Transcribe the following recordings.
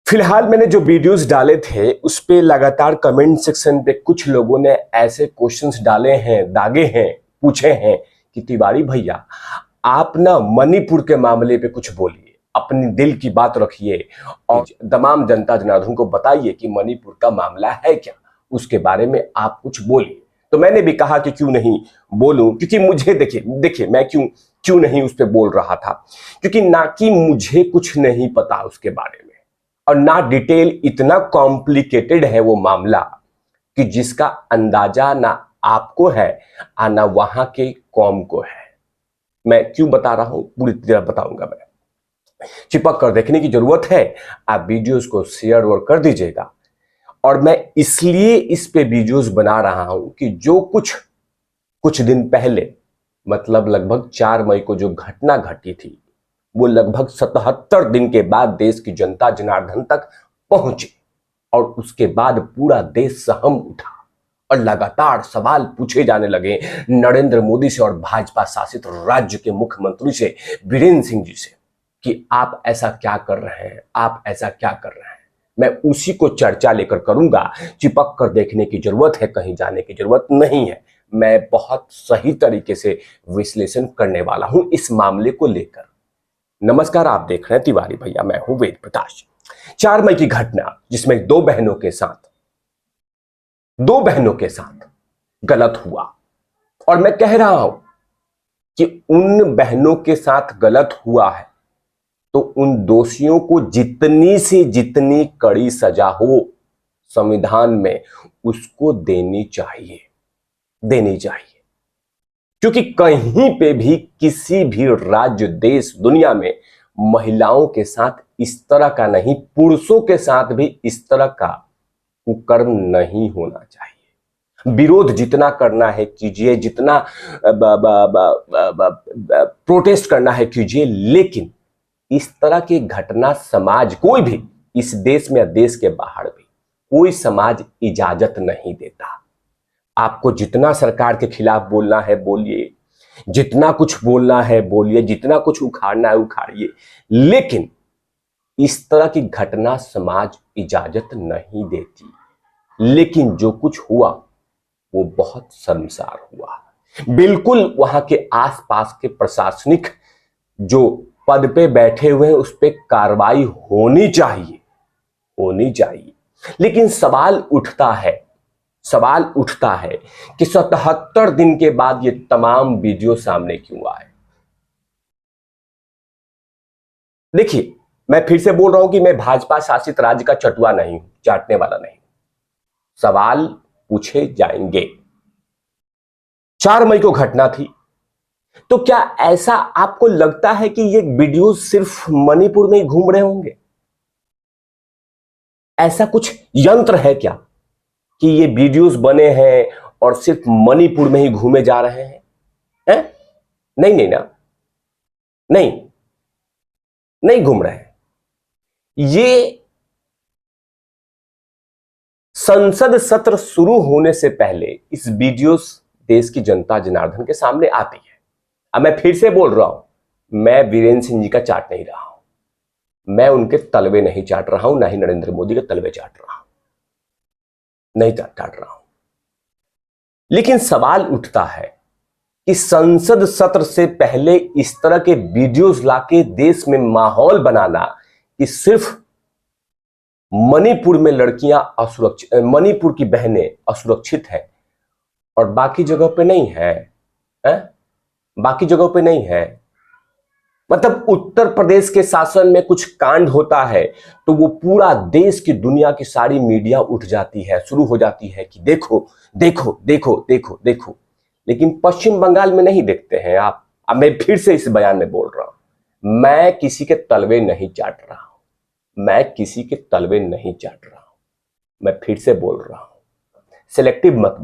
फिलहाल मैंने जो वीडियोस डाले थे उस पे लगातार कमेंट सेक्शन पे कुछ लोगों ने ऐसे क्वेश्चंस डाले हैं, दागे हैं, पूछे हैं कि तिवारी भैया आप ना मणिपुर के मामले पे कुछ बोलिए, अपनी दिल की बात रखिए और तमाम जनता जनार्दन को बताइए कि मणिपुर का मामला है क्या, उसके बारे में आप कुछ बोलिए। तो मैंने भी कहा कि क्यों नहीं बोलूं, क्योंकि मुझे देखिए मैं क्यों क्यों नहीं उस पर बोल रहा था, क्योंकि ना कि मुझे कुछ नहीं पता उसके बारे में और ना डिटेल, इतना कॉम्प्लिकेटेड है वो मामला कि जिसका अंदाजा ना आपको है और ना वहां के कौम को है। मैं क्यों बता रहा हूं पूरी तरह बताऊंगा। मैं चिपक कर देखने की जरूरत है, आप वीडियोस को शेयर और कर दीजिएगा। और मैं इसलिए इस पे वीडियोस बना रहा हूं कि जो कुछ दिन पहले, मतलब लगभग 4 मई को जो घटना घटी थी, वो लगभग 77 दिन के बाद देश की जनता जनार्दन तक पहुंची और उसके बाद पूरा देश सहम उठा और लगातार सवाल पूछे जाने लगे नरेंद्र मोदी से और भाजपा शासित राज्य के मुख्यमंत्री से, वीरेंद्र सिंह जी से, कि आप ऐसा क्या कर रहे हैं, आप ऐसा क्या कर रहे हैं। मैं उसी को चर्चा लेकर करूंगा। चिपक कर देखने की जरूरत है, कहीं जाने की जरूरत नहीं है। मैं बहुत सही तरीके से विश्लेषण करने वाला हूं इस मामले को लेकर। नमस्कार, आप देख रहे हैं तिवारी भैया, मैं हूं वेद प्रकाश। 4 मई की घटना जिसमें दो बहनों के साथ गलत हुआ, और मैं कह रहा हूं कि उन बहनों के साथ गलत हुआ है तो उन दोषियों को जितनी से जितनी कड़ी सजा हो संविधान में उसको देनी चाहिए। क्योंकि कहीं पे भी, किसी भी राज्य, देश, दुनिया में महिलाओं के साथ इस तरह का नहीं, पुरुषों के साथ भी इस तरह का कुकर्म नहीं होना चाहिए। विरोध जितना करना है कीजिए, जितना प्रोटेस्ट करना है कीजिए, लेकिन इस तरह की घटना समाज, कोई भी, इस देश में या देश के बाहर भी, कोई समाज इजाजत नहीं देता। आपको जितना सरकार के खिलाफ बोलना है बोलिए, जितना कुछ बोलना है बोलिए, जितना कुछ उखाड़ना है उखाड़िए, लेकिन इस तरह की घटना समाज इजाजत नहीं देती। लेकिन जो कुछ हुआ वो बहुत शर्मसार हुआ। बिल्कुल वहां के आसपास के प्रशासनिक जो पद पे बैठे हुए हैं उस पे कार्रवाई होनी चाहिए। लेकिन सवाल उठता है कि 77 दिन के बाद ये तमाम वीडियो सामने क्यों आए। देखिए, मैं फिर से बोल रहा हूं कि मैं भाजपा शासित राज्य का चटुआ नहीं हूं, चाटने वाला नहीं। सवाल पूछे जाएंगे। 4 मई को घटना थी, तो क्या ऐसा आपको लगता है कि ये वीडियो सिर्फ मणिपुर में ही घूम रहे होंगे? ऐसा कुछ यंत्र है क्या कि ये वीडियोस बने हैं और सिर्फ मणिपुर में ही घूमे जा रहे हैं? नहीं ना, नहीं घूम रहे हैं। ये संसद सत्र शुरू होने से पहले इस वीडियोस देश की जनता जनार्दन के सामने आती है। अब मैं फिर से बोल रहा हूं, मैं वीरेंद्र सिंह जी का चाट नहीं रहा हूं, मैं उनके तलवे नहीं चाट रहा हूं, ना ही नरेंद्र मोदी के तलवे चाट रहा हूं, नहीं चाट रहा हूं। लेकिन सवाल उठता है कि संसद सत्र से पहले इस तरह के वीडियोस लाके देश में माहौल बनाना कि सिर्फ मणिपुर में लड़कियां असुरक्षित, मणिपुर की बहनें असुरक्षित है और बाकी जगह पे नहीं है, बाकी जगहों पे नहीं है। मतलब उत्तर प्रदेश के शासन में कुछ कांड होता है तो वो पूरा देश की, दुनिया की सारी मीडिया उठ जाती है, शुरू हो जाती है कि देखो देखो देखो देखो देखो। लेकिन पश्चिम बंगाल में नहीं देखते हैं आप। अब मैं फिर से इस बयान में बोल रहा हूं, मैं किसी के तलवे नहीं चाट रहा हूं, मैं किसी के तलवे नहीं चाट रहा हूं। मैं फिर से बोल रहा हूं, सिलेक्टिव मत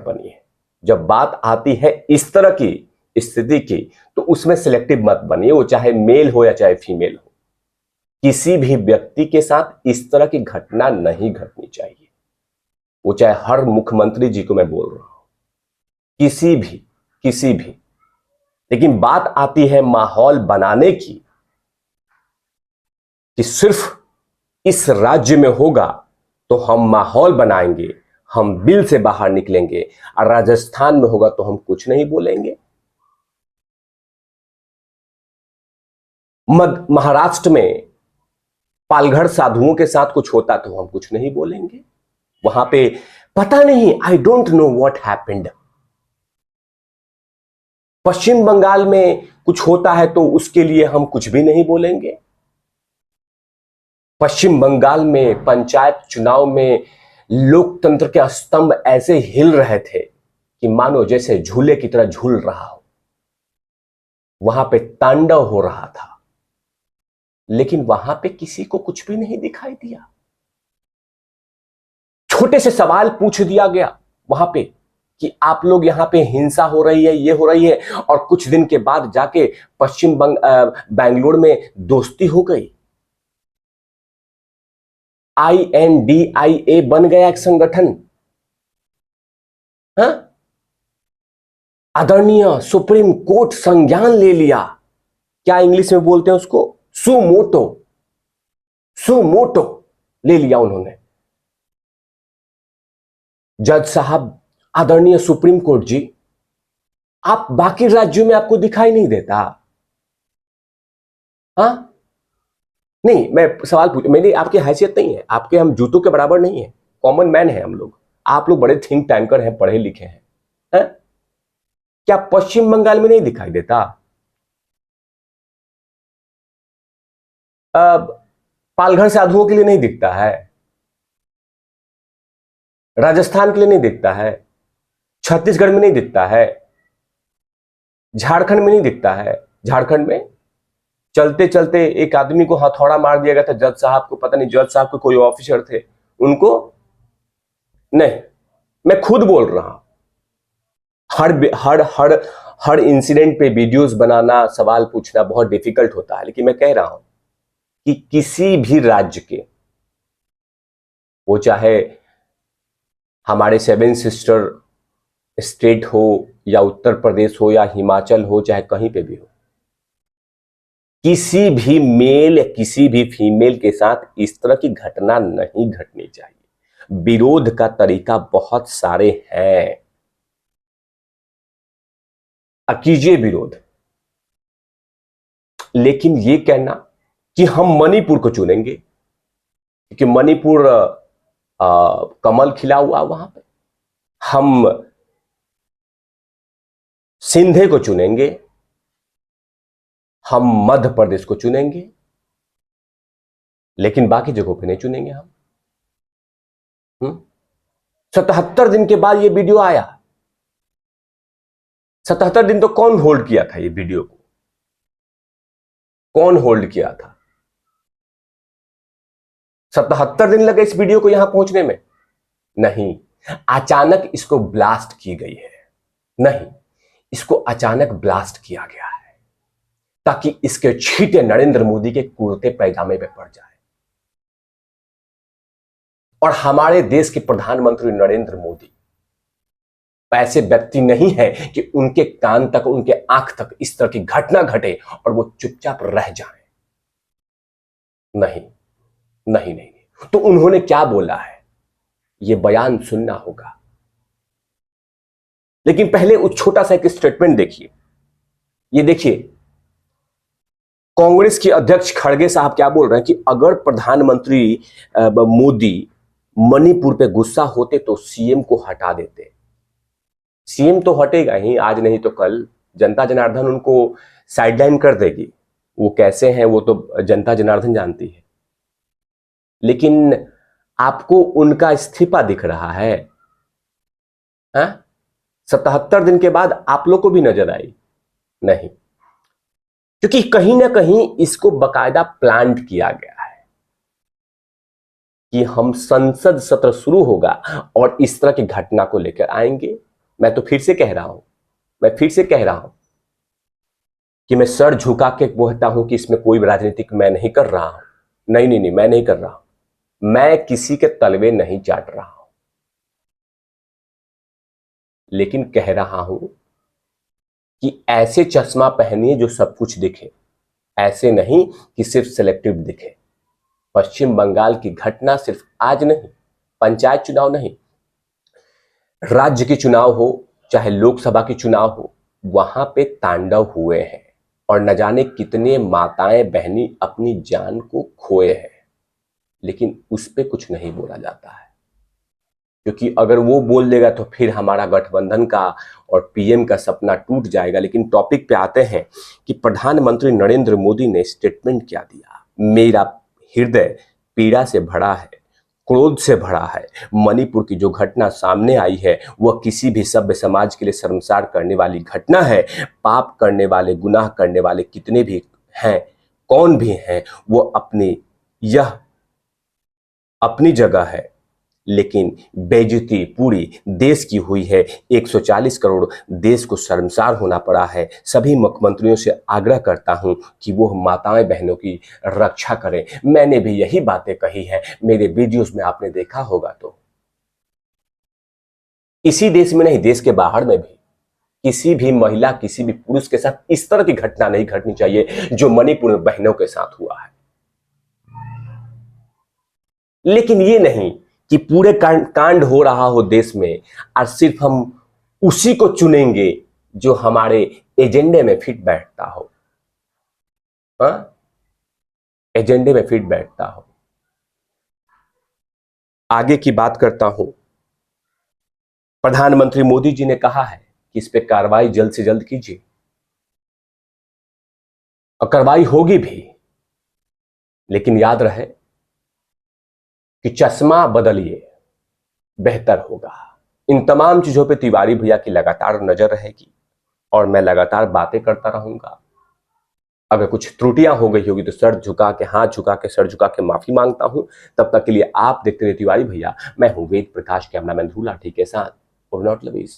बनिए। जब बात आती है इस तरह की स्थिति की तो उसमें सिलेक्टिव मत बनिए, वो चाहे मेल हो या चाहे फीमेल हो। किसी भी व्यक्ति के साथ इस तरह की घटना नहीं घटनी चाहिए, वो चाहे हर मुख्यमंत्री जी को मैं बोल रहा हूं, किसी भी। लेकिन बात आती है माहौल बनाने की, कि सिर्फ इस राज्य में होगा तो हम माहौल बनाएंगे, हम बिल से बाहर निकलेंगे, और राजस्थान में होगा तो हम कुछ नहीं बोलेंगे। महाराष्ट्र में पालघर साधुओं के साथ कुछ होता तो हम कुछ नहीं बोलेंगे। वहां पे पता नहीं, I don't know what happened. Paschim Bangal में कुछ होता है तो उसके लिए हम कुछ भी नहीं बोलेंगे। पश्चिम बंगाल में पंचायत चुनाव में लोकतंत्र के स्तंभ ऐसे हिल रहे थे कि मानो जैसे झूले की तरह झूल रहा हो। वहां पे तांडव हो रहा था, लेकिन वहां पे किसी को कुछ भी नहीं दिखाई दिया। छोटे से सवाल पूछ दिया गया वहां पे कि आप लोग यहां पे हिंसा हो रही है, ये हो रही है, और कुछ दिन के बाद जाके बैंगलोर में दोस्ती हो गई। INDIA बन गया एक संगठन। हाँ? आदरणीय सुप्रीम कोर्ट संज्ञान ले लिया। क्या इंग्लिश में बोलते हैं उसको? सुमोटो। सुमोटो ले लिया उन्होंने। जज साहब, आदरणीय सुप्रीम कोर्ट जी, आप बाकी राज्यों में आपको दिखाई नहीं देता? हाँ? नहीं, मैं सवाल पूछ, मेरी आपकी हैसियत नहीं है, आपके हम जूतों के बराबर नहीं है, कॉमन मैन है हम लोग। आप लोग बड़े थिंक टैंकर हैं, पढ़े लिखे हैं, हैं? क्या पश्चिम बंगाल में नहीं दिखाई देता? पालघर साधुओं के लिए नहीं दिखता है? राजस्थान के लिए नहीं दिखता है? छत्तीसगढ़ में नहीं दिखता है? झारखंड में नहीं दिखता है? झारखंड में चलते चलते एक आदमी को हथौड़ा मार दिया गया था, जज साहब को, पता नहीं जज साहब को कोई ऑफिसर थे उनको। नहीं, मैं खुद बोल रहा हूं। हर हर हर हर इंसिडेंट पे वीडियोस बनाना, सवाल पूछना बहुत डिफिकल्ट होता है, लेकिन मैं कह रहा हूं कि किसी भी राज्य के, वो चाहे हमारे सेवन सिस्टर स्टेट हो या उत्तर प्रदेश हो या हिमाचल हो, चाहे कहीं पे भी हो, किसी भी मेल या किसी भी फीमेल के साथ इस तरह की घटना नहीं घटनी चाहिए। विरोध का तरीका बहुत सारे हैं, कीजिए विरोध, लेकिन ये कहना कि हम मणिपुर को चुनेंगे क्योंकि मणिपुर कमल खिला हुआ वहां पे, हम सिंधे को चुनेंगे, हम मध्य प्रदेश को चुनेंगे, लेकिन बाकी जगहों पे नहीं चुनेंगे हम। 77 दिन के बाद ये वीडियो आया। 77 दिन तो कौन होल्ड किया था ये वीडियो को? कौन होल्ड किया था? 77 दिन लगे इस वीडियो को यहां पहुंचने में? नहीं, अचानक इसको ब्लास्ट की गई है। नहीं, इसको अचानक ब्लास्ट किया गया है ताकि इसके छींटे नरेंद्र मोदी के कुर्ते पैजामे पे पड़ जाए। और हमारे देश के प्रधानमंत्री नरेंद्र मोदी ऐसे व्यक्ति नहीं है कि उनके कान तक, उनके आंख तक इस तरह की घटना घटे और वो चुपचाप रह जाएं। नहीं नहीं नहीं, तो उन्होंने क्या बोला है ये बयान सुनना होगा। लेकिन पहले उस छोटा सा एक स्टेटमेंट देखिए। ये देखिए, कांग्रेस के अध्यक्ष खड़गे साहब क्या बोल रहे हैं कि अगर प्रधानमंत्री मोदी मणिपुर पे गुस्सा होते तो सीएम को हटा देते। सीएम तो हटेगा ही, आज नहीं तो कल जनता जनार्दन उनको साइडलाइन कर देगी। वो कैसे हैं वो तो जनता जनार्दन जानती है, लेकिन आपको उनका इस्तीफा दिख रहा है? 77 दिन के बाद आप लोग को भी नजर आई? नहीं, क्योंकि कहीं ना कहीं इसको बकायदा प्लान्ड किया गया है कि हम संसद सत्र शुरू होगा और इस तरह की घटना को लेकर आएंगे। मैं तो फिर से कह रहा हूं कि मैं सर झुका के बोलता हूं कि इसमें कोई राजनीतिक मैं नहीं कर रहा हूं। नहीं नहीं नहीं, मैं नहीं कर रहा हूं, मैं किसी के तलवे नहीं चाट रहा हूं, लेकिन कह रहा हूं कि ऐसे चश्मा पहनिए जो सब कुछ दिखे, ऐसे नहीं कि सिर्फ सिलेक्टिव दिखे। पश्चिम बंगाल की घटना सिर्फ आज नहीं, पंचायत चुनाव नहीं, राज्य की चुनाव हो चाहे लोकसभा की चुनाव हो, वहां पे तांडव हुए हैं और न जाने कितने माताएं बहनी अपनी जान को खोए हैं, लेकिन उस पे कुछ नहीं बोला जाता है, क्योंकि अगर वो बोल देगा तो फिर हमारा गठबंधन का और पीएम का सपना टूट जाएगा। लेकिन टॉपिक पे आते हैं कि प्रधानमंत्री नरेंद्र मोदी ने स्टेटमेंट क्या दिया। मेरा हृदय पीड़ा से भरा है, क्रोध से भरा है। मणिपुर की जो घटना सामने आई है वह किसी भी सभ्य समाज के लिए शर्मसार करने वाली घटना है। पाप करने वाले, गुनाह करने वाले कितने भी हैं, कौन भी हैं, वो यह अपनी जगह है, लेकिन बेइज्जती पूरी देश की हुई है। 140 करोड़ देश को शर्मसार होना पड़ा है। सभी मुख्यमंत्रियों से आग्रह करता हूं कि वो माताएं बहनों की रक्षा करें। मैंने भी यही बातें कही हैं, मेरे वीडियोस में आपने देखा होगा। तो इसी देश में नहीं, देश के बाहर में भी किसी भी महिला, किसी भी पुरुष के साथ इस तरह की घटना नहीं घटनी चाहिए जो मणिपुर में बहनों के साथ हुआ है। लेकिन ये नहीं कि पूरे कांड हो रहा हो देश में और सिर्फ हम उसी को चुनेंगे जो हमारे एजेंडे में फिट बैठता हो। एजेंडे में फिट बैठता हो। आगे की बात करता हूं। प्रधानमंत्री मोदी जी ने कहा है कि इस पे कार्रवाई जल्द से जल्द कीजिए, और कार्रवाई होगी भी, लेकिन याद रहे कि चश्मा बदलिए, बेहतर होगा। इन तमाम चीजों पे तिवारी भैया की लगातार नजर रहेगी और मैं लगातार बातें करता रहूंगा। अगर कुछ त्रुटियां हो गई होगी तो सर झुका के, हाथ झुका के, सर झुका के माफी मांगता हूं। तब तक के लिए आप देखते रहिए तिवारी भैया। मैं हूं वेद प्रकाश, कैमरामैन ध्रुव लाठी के साथ। और नॉट लवीज।